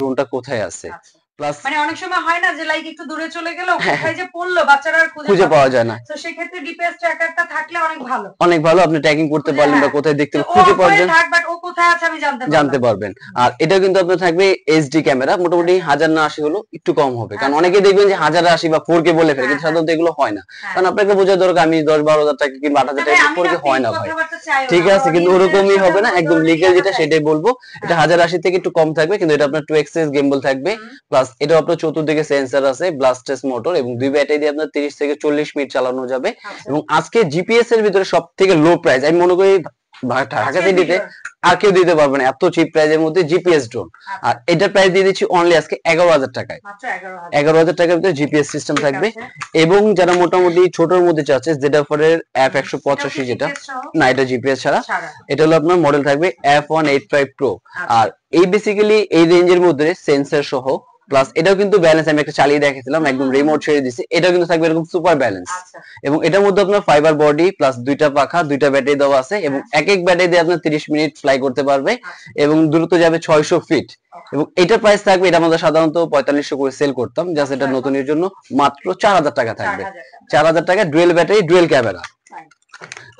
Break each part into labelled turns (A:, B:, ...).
A: ড্রোনটা কোথায় আছে।
B: প্লাস মানে অনেক সময় হয় না যে লাইক একটু দূরে চলে গেল, কোথায় যে পড়লো বাচ্চারা আর
A: খুঁজে পাওয়া যায় না,
B: তো সেই ক্ষেত্রে ডিপিএস ট্র্যাকারটা থাকলে অনেক ভালো,
A: অনেক ভালো। আপনি ট্র্যাকিং করতে পারলেন বা কোথায় দেখতে খুঁজে পাওয়া যায়,
B: বাট ও কোথায় আছে আমি
A: জানতে পারবেন। আর এটা কিন্তু আপনার থাকবে এইচডি ক্যামেরা, মোটামুটি 1080 হলো একটু কম হবে, কারণ অনেকে দেখবেন যে 1080 বা 4K বলে ফেলে, কিন্তু সাধারণত এগুলো হয় না। কারণ আপনাকে বোঝা দরকার আমি 10-12 হাজার টাকা কিংবা 8,000 টাকা 4K হয় না ভাই, ঠিক আছে, কিন্তু ওরকমই হবে না, একদম লিগ্যাল যেটা সেটাই বলবো। এটা 1080 থেকে একটু কম থাকবে, কিন্তু এটা আপনার 2xs গিম্বল থাকবে, প্লাস এটা আপনার চতুর্দিকে সেন্সর আছে, ব্লাস্টেস মোটর, এবং দুই ব্যাটারি দিয়ে আপনার 30 থেকে 40 মিনিট চালানো যাবে। এবং আজকে জিপিএস এর ভিতরে সবথেকে লো প্রাইস আমি মনে করি ঢাকা সিটিতে আর কেউ দিতে পারবে না, এত চিপ প্রাইজের মধ্যে জিপিএস ড্রোন। আর এটার প্রাইস দিয়ে দিচ্ছি অনলি আজকে 11,000 টাকায়, 11,000 টাকার ভিতরে জিপিএস সিস্টেম থাকবে। এবং যারা মোটামুটি ছোটর মধ্যে চাচ্ছে জেডাফারের F185 যেটা, না এটা জিপিএস ছাড়া, এটা হলো আপনার মডেল থাকবে F185 Pro। আর এই বেসিক্যালি এই রেঞ্জের মধ্যে সেন্সর সহ, প্লাস এটাও কিন্তু ব্যালেন্স, আমি একটা চালিয়ে দেখাচ্ছিলাম, একদম রিমোট ছেড়ে দিছি, এটাও কিন্তু থাকবে এরকম সুপার ব্যালেন্স। এবং এটার মধ্যে আপনার ফাইবার বডি প্লাস দুইটা পাখা, দুইটা ব্যাটারি দেওয়া আছে, এবং এক এক ব্যাটারি দিয়ে আপনার 30 মিনিট ফ্লাই করতে পারবে, এবং দূরত্ব যাবে 600 ফিট। এবং এটার প্রাইস থাকবে, এটা আমরা সাধারণত 4500 করে সেল করতাম, জাস্ট এটা নতুনের জন্য মাত্র 4000 টাকা থাকবে, 4000 টাকা, ডুয়েল ব্যাটারি, ডুয়েল ক্যামেরা।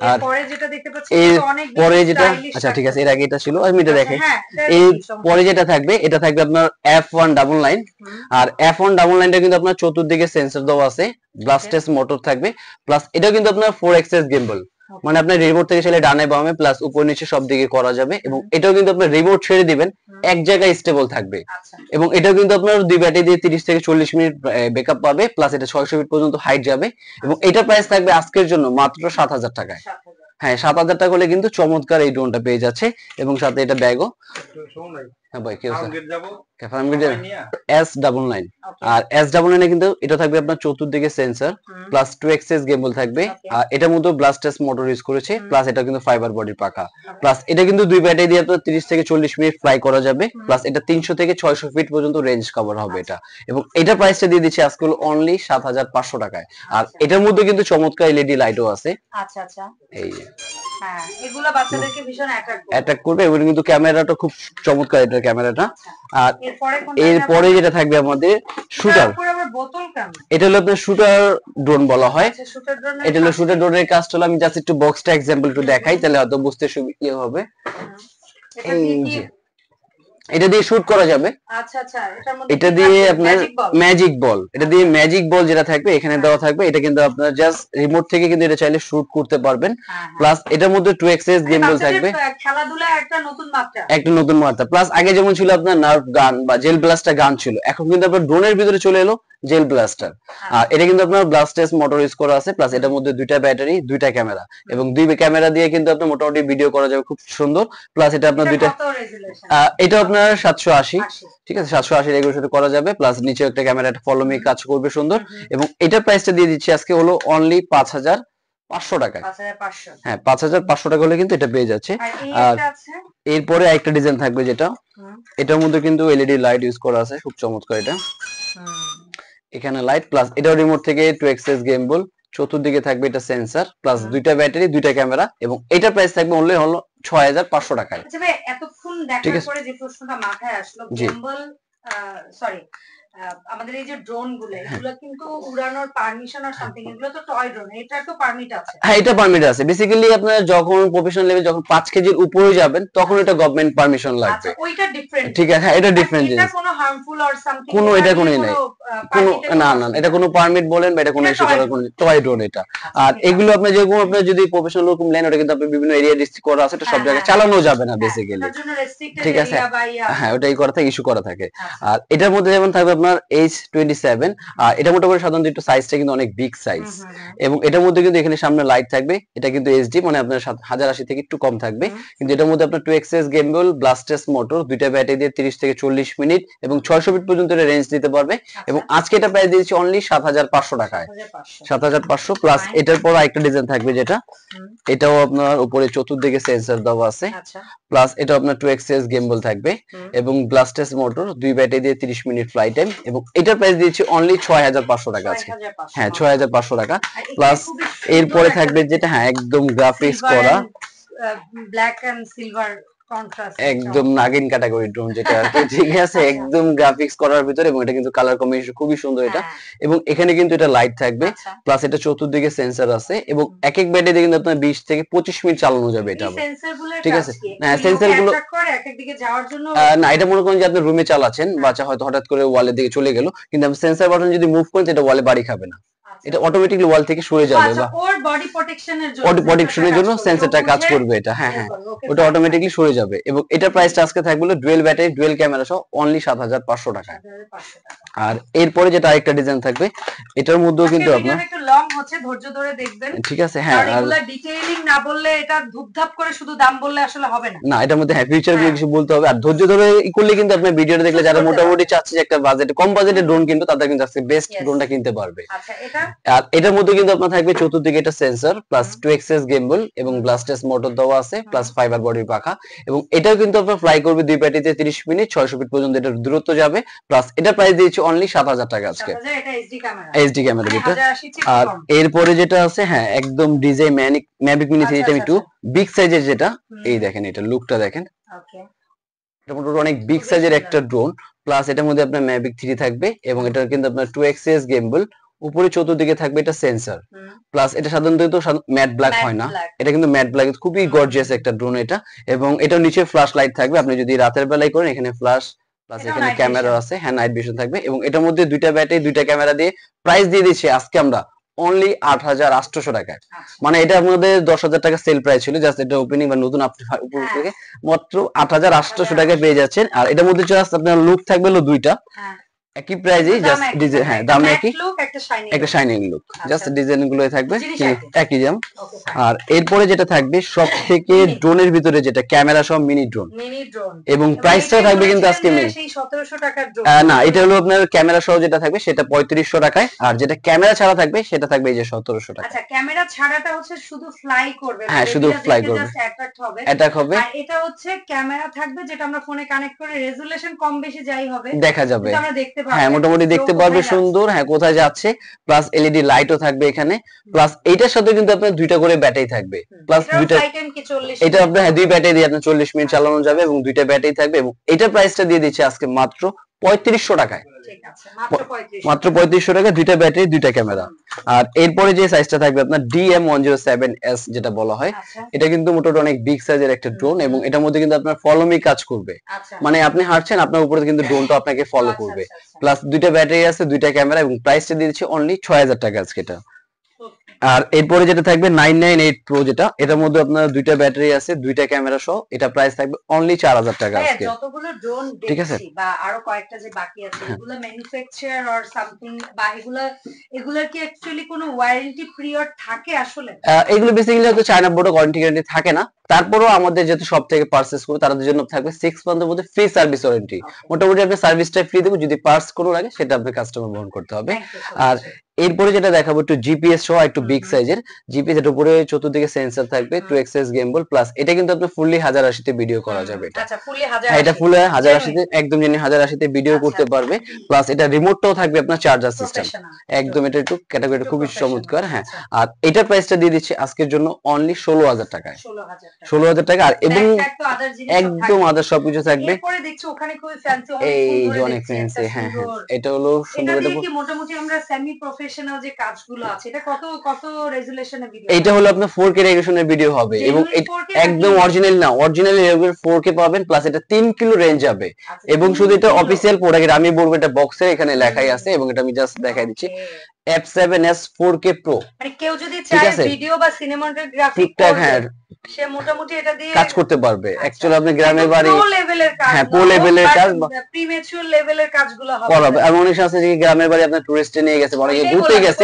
A: আর পরে যেটা, আচ্ছা ঠিক আছে, এর আগে এটা ছিল, আমি এটা দেখে এই পরে যেটা থাকবে, এটা থাকবে আপনার F199। আর F199টা কিন্তু আপনার চতুর্দিকে সেন্সর দেওয়া আছে, ব্লাস্টেস মোটর থাকবে, প্লাস এটা কিন্তু আপনার 4xs গিম্বল, মানে আপনার রিমোট থেকে চাইলে ডানে বামে প্লাস উপর নিচে সব দিকে করা যাবে। এবং এটাও কিন্তু আপনার রিমোট ছেড়ে দিবেন এক জায়গায় স্টেবল থাকবে। এবং এটাও কিন্তু আপনার দুই ব্যাটারি দিয়ে 30 থেকে 40 মিনিট ব্যাকআপ পাবে, প্লাস এটা 600 ফিট পর্যন্ত হাইট যাবে। এবং এটা প্রাইস থাকবে আজকের জন্য মাত্র 7,000 টাকায়। হ্যাঁ 7,000 টাকা হলে কিন্তু চমৎকার এই ড্রোনটা পেয়ে যাচ্ছে, এবং সাথে এটা ব্যাগও। হ্যাঁ ভাই কি আছে, S99। আর S99 এ কিন্তু এটা থাকবে আপনার চতুর্দিকে সেন্সর প্লাস 2xs গিম্বল থাকবে। আর এটার মধ্যে ব্লাস্টেস মোটর ইউজ করেছে, প্লাস এটা কিন্তু ফাইবার বডির পাখা, প্লাস এটা কিন্তু দুই ব্যাটারি দিয়ে আপনার 30 থেকে 40 মিনিট ফ্লাই করা যাবে, প্লাস এটা 300 থেকে 600 ফিট পর্যন্ত রেঞ্জ কভার হবে এটা। এবং এটা প্রাইসটা দিয়ে দিচ্ছি আজকে অনলি 7,500 টাকায়। আর এটার মধ্যে কিন্তু চমৎকার এলইডি লাইটও আছে। আচ্ছা আচ্ছা, এই হ্যাঁ এগুলা বাচ্চাদেরকে ভীষণ অ্যাট্রাক্ট করবে। এগুলো কিন্তু ক্যামেরাটা খুব চমৎকার, এটার ক্যামেরাটা। আর এরপরে যেটা থাকবে আমাদের শুটার, এটা হলো আপনার শুটার ড্রোন বলা হয়। এটা হলো শুটার ড্রোনের কাজটা হলো, আমি জাস্ট একটু বক্সটা এক্সাম্পল একটু দেখাই, তাহলে হয়তো বুঝতে সুবিধা হবে। এই যে এটা দিয়ে শুট করা যাবে। আচ্ছা আচ্ছা, এটা দিয়ে আপনার ম্যাজিক বল, এটা দিয়ে ম্যাজিক বল যেটা থাকবে এখানে দেওয়া থাকবে, এটা কিন্তু আপনার জাস্ট রিমোট থেকে কিন্তু এটা চাইলে শুট করতে পারবেন। প্লাস এটার মধ্যে 2xs গিম্বল থাকবে, খেলাধুলায় একটা নতুন মাত্রা। প্লাস আগে যেমন ছিল আপনার নার্ভ গান বা জেল ব্লাস্টার গান ছিল, এখন কিন্তু আপনার ড্রোনের ভিতরে চলে এলো জেল ব্লাস্টার। আর এটা কিন্তু আপনার ব্লাস্টেস মোটর ইউজ করা আছে, প্লাস এটার মধ্যে দুইটা ব্যাটারি, দুইটা ক্যামেরা, এবং দুই ক্যামেরা দিয়ে কিন্তু আপনি মোটামুটি ভিডিও করা যাবে খুব সুন্দর। প্লাস এটা আপনার দুইটা, এটা আপনার 780, ঠিক আছে, 780 এগুলোর সাথে করা যাবে। প্লাস নিচে একটা ক্যামেরা, একটা ফলো মি কাজ করবে সুন্দর। এবং এটার প্রাইসটা দিয়ে দিচ্ছি আজকে হলো অনলি 5,500 টাকায়। হ্যাঁ 5,500 টাকা হলে কিন্তু এটা পেয়ে যাচ্ছে। আর এরপরে একটা ডিজাইন থাকবে যেটা, এটার মধ্যে কিন্তু এলইডি লাইট ইউজ করা আছে, খুব চমৎকার এটা। এখানে লাইট, প্লাস এটাও রিমোট থেকে 2xs গিম্বল, চতুর্দিকে থাকবে এটা সেন্সর, প্লাস দুইটা ব্যাটারি, দুইটা ক্যামেরা। এবং এটার প্রাইস থাকবে অনলি হলো 6,500 টাকায়। আচ্ছা ভাই, এতক্ষণ দেখার পরে যে প্রশ্নটা মাথায় আসলো, গিম্বল সরি আমাদের এই যে ড্রোন গুলো, এগুলো কিন্তু উড়ানোর পারমিশন আর সামথিং, এগুলো তো টয় ড্রোন, এটা তো পারমিট আছে? হ্যাঁ এটা পারমিট আছে। বেসিক্যালি আপনারা যখন প্রফেশনাল লেভেল, যখন 5 কেজির উপরে যাবেন, তখন এটা গভর্নমেন্ট পারমিশন লাগবে। আচ্ছা ওইটা ডিফারেন্ট, ঠিক আছে, হ্যাঁ এটা ডিফারেন্ট জিনিস। এটা কোনো হার্মফুল অর সামথিং কোনো, এটা কোনো নাই, কোনো না না, এটা কোনো পারমিট বলেন বা এটা কোনো ইস্যু করার কোনো, টয় ড্রোন এটা। আর এগুলো আপনি যেরকম আপনি যদি প্রফেশনাল রকম নেন, ওটা কিন্তু আপনি বিভিন্ন এরিয়া ডিস্ট্রিক্ট করা আছে, এটা সব জায়গায় চালানো যাবে না বেসিক্যালি, ঠিক আছে, হ্যাঁ ওটাই করা থাকে, ইস্যু করা থাকে। আর এটার মধ্যে যেমন থাকবে আপনার H27, আর এটা মোটামুটি সাধারণত একটু সাইজটা কিন্তু অনেক বিগ সাইজ। এবং এটার মধ্যে কিন্তু এখানে সামনে লাইট থাকবে, এটা কিন্তু এইচডি, মানে আপনার 1080 থেকে একটু কম থাকবে। কিন্তু এটার মধ্যে আপনার 2xs গিম্বল, ব্লাস্টেস মোটর, দুইটা ব্যাটারি দিয়ে 30 থেকে 40 মিনিট এবং 600 ফিট পর্যন্ত এটা রেঞ্জ দিতে পারবে। এবং আজকে এটা প্রাইস দিয়েছি অনলি 7,500 টাকায়, 7,500। প্লাস এটার পর আরেকটা ডিজাইন থাকবে যেটা, এটাও আপনার উপরে চতুর্দিকে সেন্সর দেওয়া আছে, প্লাস এটা আপনার 2xs গিম্বল থাকবে এবং ব্লাস্টেস মোটর, দুই ব্যাটারি দিয়ে 30 মিনিট ফ্লাই টাইম। এবং এটার প্রাইস দিয়েছি অনলি 6,500 টাকা আজকে। হ্যাঁ 6,500 টাকা। প্লাস এরপরে থাকবে যেটা, হ্যাঁ একদম গ্রাফিক্স করা, ব্ল্যাক এন্ড সিলভার
B: কন্ট্রাস্ট
A: একদম নাগিন ক্যাটাগরি ড্রোন যেটা আর কি, ঠিক আছে, একদম গ্রাফিক্স করার ভিতরে, এবং এটা কিন্তু কালার কম্বিনেশন খুবই সুন্দর এটা। এবং এখানে কিন্তু এটা লাইট থাকবে, প্লাস এটা চতুর্দিকে সেন্সর আছে, এবং এক এক ব্যাটারি দিয়ে কিন্তু আপনার 20 থেকে 25 মিনিট চালানো যাবে এটা। ঠিক আছে, হ্যাঁ সেন্সর গুলো
B: এক এক দিকে যাওয়ার জন্য
A: না, এটা মনে করেন যে আপনি রুমে চালাচ্ছেন, বাচ্চা হয়তো হঠাৎ করে ওয়ালের দিকে চলে গেল, কিন্তু আপনি সেন্সর বাটন যদি মুভ করেন এটা ওয়ালে বাড়ি খাবে না, এটা অটোমেটিকলি ওয়াল থেকে সরে যাবে, বা
B: ওর বডি প্রোটেকশনের
A: জন্য সেন্সরটা কাজ করবে এটা। হ্যাঁ হ্যাঁ, ওটা অটোমেটিকলি সরে যাবে। এবং এটা প্রাইসটা আজকে থাকবে ডুয়েল ব্যাটারি ডুয়েল ক্যামেরা সহ অনলি 7500 টাকায়। আর এরপরে যেটা আরেকটা ডিজাইন থাকবে, এটার মধ্যেও কিন্তু আপনার
B: একটু লং হচ্ছে, ধৈর্য ধরে দেখবেন,
A: ঠিক আছে। হ্যাঁ, আর
B: এগুলা ডিটেইলিং না বললে, এটা ধুপধাপ করে শুধু দাম বললে আসলে হবে না।
A: না, এটার মধ্যে হ্যাঁ ফিউচার গুলো কিছু বলতে হবে, আর ধৈর্য ধরে করলে কিন্তু আপনি ভিডিওটা দেখলে যারা মোটামুটি চাচ্ছে যে একটা বাজেটে কম বাজেটের ড্রোন কিন্তু তাদের কিন্তু আজকে বেস্ট ড্রোনটা কিনতে পারবে।
B: আচ্ছা, এটা
A: আর এটার মধ্যে কিন্তু আপনার থাকবে চতুর্দিকে এটা সেন্সর প্লাস 2 এক্সএস গিম্বল এবং ব্লাস্টেস মোটর দেওয়া আছে, প্লাস ফাইবার বডির পাখা, এবং এটাও কিন্তু আপনার ফ্লাই করবে দুই ব্যাটারিতে 30 মিনিট 600 ফিট পর্যন্ত এটার দূরত্ব যাবে। প্লাস এটা প্রাইস দিয়েছে অনলি 7000 টাকা আজকে,
B: এটা
A: এইচডি ক্যামেরা যেটা। আর এরপরে যেটা আছে, হ্যাঁ একদম ডিজে ম্যাভিক মিনি 3 বিগ সাইজের যেটা, এই দেখেন এটা লুকটা দেখেন,
B: ওকে,
A: এটা মোটামুটি অনেক বিগ সাইজের একটা ড্রোন, প্লাস এটার মধ্যে আপনার ম্যাভিক 3 থাকবে, এবং এটা কিন্তু আপনার 2 এক্সএস গিম্বল, উপরে চতুর্দিকে থাকবে এটা সেন্সর, প্লাস এটা সাধারণত ম্যাট ব্ল্যাক হয় না, এটা কিন্তু ম্যাট ব্ল্যাক, খুবই গর্জিয়াস একটা ড্রোন এটা। এবং এটার নিচে ফ্ল্যাশ লাইট থাকবে, আপনি যদি রাতের বেলায় করেন এখানে ফ্ল্যাশ, প্লাস এখানে ক্যামেরা আছে, হ্যাঁ নাইট ভিশন থাকবে। এবং এটার মধ্যে দুইটা ব্যাটারি দুইটা ক্যামেরা দিয়ে প্রাইস দিয়ে দিচ্ছি আজকে আমরা অনলি 8800 টাকায়। মানে এটা আমাদের 10,000 টাকা সেল প্রাইস ছিল, জাস্ট এটা ওপেনিং বা নতুন উপর থেকে মাত্র 8800 টাকায় পেয়ে যাচ্ছেন। আর এটার মধ্যে জাস্ট আপনার লুক থাকবে হলো দুইটা, একই প্রাইজেই, জাস্ট ডিজাইন, হ্যাঁ দাম একই, একটা শাইনিং লুক, জাস্ট ডিজাইন গুলো থাকবে একই দাম। আর এরপরে যেটা থাকবে সব থেকে ড্রোনের ভিতরে যেটা ক্যামেরা সহ মিনি ড্রোন, এবং প্রাইসটা থাকবে কিন্তু আজকে
B: সেই 1700 টাকার ড্রোন
A: না, এটা হলো আপনার ক্যামেরা সহ যেটা থাকবে সেটা 3500 টাকায়, আর যেটা ক্যামেরা ছাড়া থাকবে সেটা থাকবে এই যে 1700 টাকা।
B: আচ্ছা, ক্যামেরা ছাড়াটা হচ্ছে শুধু ফ্লাই করবে,
A: হ্যাঁ শুধু ফ্লাই করবে, অ্যাটাক হবে।
B: আর এটা হচ্ছে ক্যামেরা থাকবে যেটা আমরা ফোনে কানেক্ট করে রেজোলিউশন কম বেশি যাই হবে
A: দেখা যাবে,
B: আমরা দেখতে পাবো,
A: হ্যাঁ মোটামুটি দেখতে পারবে সুন্দর, হ্যাঁ কোথায় যাচ্ছে, প্লাস এলইডি লাইটও থাকবে এখানে, প্লাস এইটার সাথে কিন্তু আপনার দুইটা করে ব্যাটারি থাকবে, প্লাস দুইটা, এটা আপনার হ্যাঁ দুই ব্যাটারি দিয়ে আপনার 40 মিনিট চালানো যাবে, এবং দুইটা ব্যাটারি থাকবে। এবং এটা প্রাইসটা দিয়ে দিচ্ছে আজকে মাত্র 3500 টাকায়, মাত্র 3500 টাকায় দুইটা ব্যাটারি দুইটা ক্যামেরা। আর এরপরে যে সাইজটা থাকবে আপনার DM107S যেটা বলা হয়, এটা কিন্তু মোটামুটি অনেক বিগ সাইজের একটা ড্রোন, এবং এটার মধ্যে কিন্তু আপনার ফলো মি কাজ করবে, মানে আপনি হাঁটছেন আপনার উপরে কিন্তু ড্রোনটা আপনাকে ফলো করবে, প্লাস দুইটা ব্যাটারি আছে দুইটা ক্যামেরা, এবং প্রাইসটা দিয়ে দিচ্ছে অনলি 6000 টাকা আজকে এটা। আর এরপরে যেটা থাকবে 998 Pro যেটা, এটার মধ্যে আপনার দুইটা ব্যাটারি আছে দুইটা ক্যামেরা সহ, এটা প্রাইস থাকবে অনলি 4000 টাকা আজকে।
B: যতগুলো ড্রোন দেখছি বা আরো কয়েকটা যে বাকি আছে, এগুলো ম্যানুফ্যাকচারার অর সামথিং, বা এগুলার কি অ্যাকচুয়ালি কোনো ওয়ারেন্টি পিরিয়ড থাকে আসলে?
A: এগুলো বেসিক্যালি হয়তো চায়না বোর্ডে ওয়ারেন্টি গ্যারান্টি থাকে না, তারপরেও আমাদের যেহেতু সব থেকে পারচেজ করে তাদের জন্য থাকবে 6 মান্থের মধ্যে ফ্রি সার্ভিস ওয়ারেন্টি। মোটামুটি আপনি সার্ভিসটা ফ্রি দেবো, যদি পার্টস কোনো লাগে সেটা আপনি কাস্টমার বহন করতে হবে। আর এরপরে যেটা দেখাবো একটু জিপিএস সহ একটু বিগ সাইজের জিপিএস, এর উপরে চতুর্দিকে সেন্সর থাকবে, 2 এক্সএস গিম্বল, প্লাস এটা কিন্তু আপনি ফুললি 1080 তে ভিডিও করা যাবে। এটা
B: আচ্ছা, ফুললি 1080,
A: হ্যাঁ এটা ফুল 1080 তে একদম জেনে 1080 তে ভিডিও করতে পারবে, প্লাস এটা রিমোটটাও থাকবে আপনার চার্জার সিস্টেম, একদম এটা একটু ক্যাটাগরিটা খুবই চমৎকার। হ্যাঁ, আর এটা প্রাইসটা দিয়ে দিচ্ছি আজকের জন্য অনলি 16000 টাকায়, 16000 টাকা। আর এবং একদম আদার সবকিছু থাকবে,
B: এরপরে দেখছি ওখানে খুবই ফ্যান্সি,
A: এই যে অনেক ফ্যান্সি, হ্যাঁ হ্যাঁ এটা হলো সুন্দর।
B: এটা কি মোটামুটি আমরা সেমি প্রফেশনাল যে কাজগুলো আছে, এটা কত রেজোলিউশনের ভিডিও?
A: এটা হলো আপনার 4K রেজোলিউশনের ভিডিও হবে, এবং একদম অরিজিনাল না, অরিজিনাল 4K পাবেন, প্লাস এটা 3 কিলো রেঞ্জ যাবে, এবং শুধু এটা অফিশিয়াল প্রোডাক্ট, আমি বলবো এটা বক্সে এখানে লেখাই আছে, এবং এটা আমি জাস্ট দেখাই দিচ্ছি F7S 4K Pro।
B: মানে কেউ যদি চায় ভিডিও বা সিনেমাটোগ্রাফি
A: হ্যাঁ
B: সে মোটামুটি এটা দিয়ে
A: কাজ করতে পারবে। অ্যাকচুয়ালি আপনি গ্রামের বাড়ি
B: প্রো লেভেলের কাজ,
A: হ্যাঁ প্রো লেভেলের কাজ,
B: প্রিমেচুর লেভেলের কাজগুলো হবে
A: করাবে। এমন অনেক আছে যে গ্রামের বাড়ি আপনার টুরিস্টে নিয়ে গেছে, অনেকে ঘুরতে গেছে,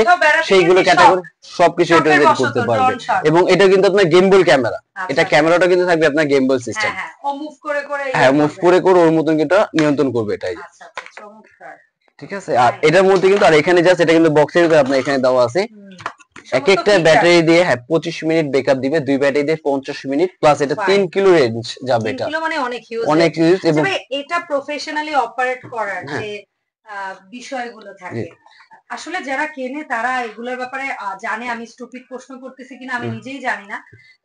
A: সেইগুলো ক্যাটাগরি সবকিছু এটা দিয়ে করতে পারবে। এবং এটা কিন্তু আপনার গিম্বল ক্যামেরা, এটা ক্যামেরাটা কিন্তু থাকবে আপনার গিম্বল সিস্টেম,
B: হ্যাঁ ও মুভ করে করে,
A: হ্যাঁ মুভ করে করে ওর মতন কিন্তু নিয়ন্ত্রণ করবে এটাই।
B: আচ্ছা চমৎকার,
A: ঠিক আছে। আর এটার মধ্যে কিন্তু আর এখানে জাস্ট এটা কিন্তু বক্সের ভিতরে আপনার এখানে দেওয়া আছে, এক একটা ব্যাটারি দিয়ে হ্যাঁ 25 মিনিট ব্যাকআপ দিবে, দুই ব্যাটারি দিয়ে 50 মিনিট, প্লাস এটা 3 কিলো রেঞ্জ যাবে, এটা
B: 3 কিলো মানে অনেক হিউজ,
A: অনেক হিউজ। এবং
B: এটা প্রফেশনালি অপারেট করার যে বিষয়গুলো থাকে, আসলে যারা কেনে তারা এগুলোর ব্যাপারে জানে। আমি স্টুপিড প্রশ্ন করতেছি কিনা আমি নিজেই জানি না।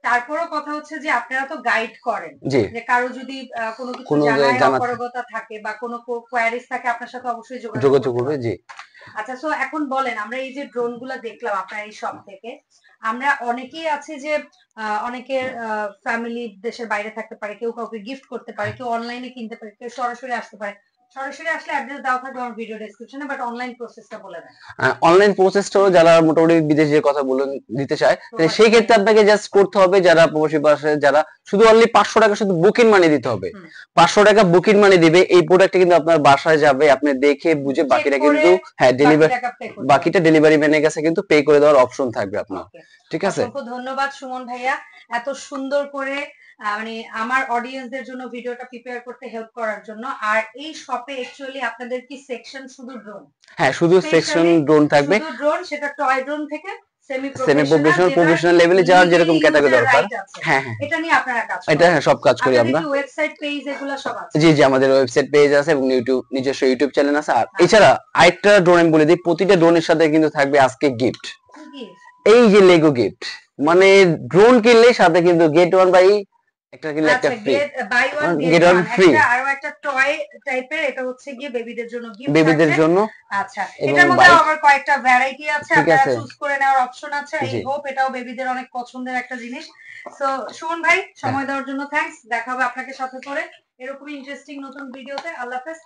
B: তারপরও কথা হচ্ছে যে আপনারা তো গাইড করেন, যে কারো যদি কোনো কিছু জানায় অপারগতা থাকে বা কোনো কোয়ারিজ থাকে আপনার সাথে অবশ্যই যোগাযোগ করবে। জি। আচ্ছা, সো এখন বলেন, আমরা এই যে ড্রোন গুলা দেখলাম আপনার এই শপ থেকে, আমরা অনেকেই আছে যে অনেকের ফ্যামিলি দেশের বাইরে থাকতে পারে, কেউ কাউকে গিফট করতে পারে, কেউ অনলাইনে কিনতে পারে, কেউ সরাসরি আসতে পারে। সরাসরি আসলে অ্যাড্রেস দেওয়া থাকবে আমার ভিডিও ডেসক্রিপশনে, বাট অনলাইন প্রসেসটা বলে দেন।
A: অনলাইন প্রসেসটাও যারা মোটামুটি বিদেশে কথা বলে দিতে চায়, সেই ক্ষেত্রে আপনাকে জাস্ট করতে হবে, যারা প্রবাসী ভাষে যারা শুধু অনলি 500 টাকা শুধু বুকিং মানি দিতে হবে। 500 টাকা বুকিং মানি দিবে, এই প্রোডাক্টটা কিন্তু আপনার বাসায় যাবে, আপনি দেখে বুঝে বাকিটা কিন্তু বাকিটা ডেলিভারি ম্যানের কাছে কিন্তু পে করে দেওয়ার অপশন থাকবে আপনার। ঠিক আছে,
B: অসংখ্য ধন্যবাদ সুমন ভাইয়া, এত সুন্দর করে মানে আমার অডিয়েন্সদের জন্য ভিডিওটা প্রিপেয়ার করতে হেল্প করার জন্য। আর এই শপে অ্যাকচুয়ালি আপনাদের কি সেকশন শুধু ড্রোন?
A: হ্যাঁ, শুধু সেকশন ড্রোন থাকবে,
B: শুধু ড্রোন, সেটা টয় ড্রোন থেকে সেমি
A: প্রফেশনাল, প্রফেশনাল লেভেলে যার যেরকম ক্যাটাগরি দরকার। হ্যাঁ হ্যাঁ,
B: এটা নিয়ে আপনারা কাজ করেন?
A: এটা হ্যাঁ, সব কাজ করি আমরা।
B: ওয়েবসাইট পেজ এগুলো সব আছে?
A: জি জি, আমাদের ওয়েবসাইট পেজ আছে এবং নিজস্ব ইউটিউব চ্যানেল আছে। আর এছাড়া আরেকটা ড্রোন আমি বলে দিই, প্রতিটা ড্রোনের সাথে কিন্তু থাকবে আজকে গিফট। এই যে লেগো গিফট, মানে ড্রোন কিনলে সাথে কিন্তু গেট ওয়ান বাই একটা কিনলে একটা ফ্রি, গেট ওয়ান ফ্রি।
B: আর একটা টয় টাইপের, এটা হচ্ছে গিয়ে বেবিদের জন্য গিফট,
A: বেবিদের জন্য।
B: আচ্ছা, এটার মধ্যে আবার কয়েকটা ভ্যারাইটি আছে, আপনারা চুজ করে নেওয়ার অপশন আছে। আই হোপ এটাও বেবিদের অনেক পছন্দের একটা জিনিস। সো সুমন ভাই, সময় দেওয়ার জন্য থ্যাঙ্কস। দেখা হবে আপনাকে সাথে করে এরকম ইন্টারেস্টিং নতুন ভিডিওতে। আল্লাহ হাফেজ।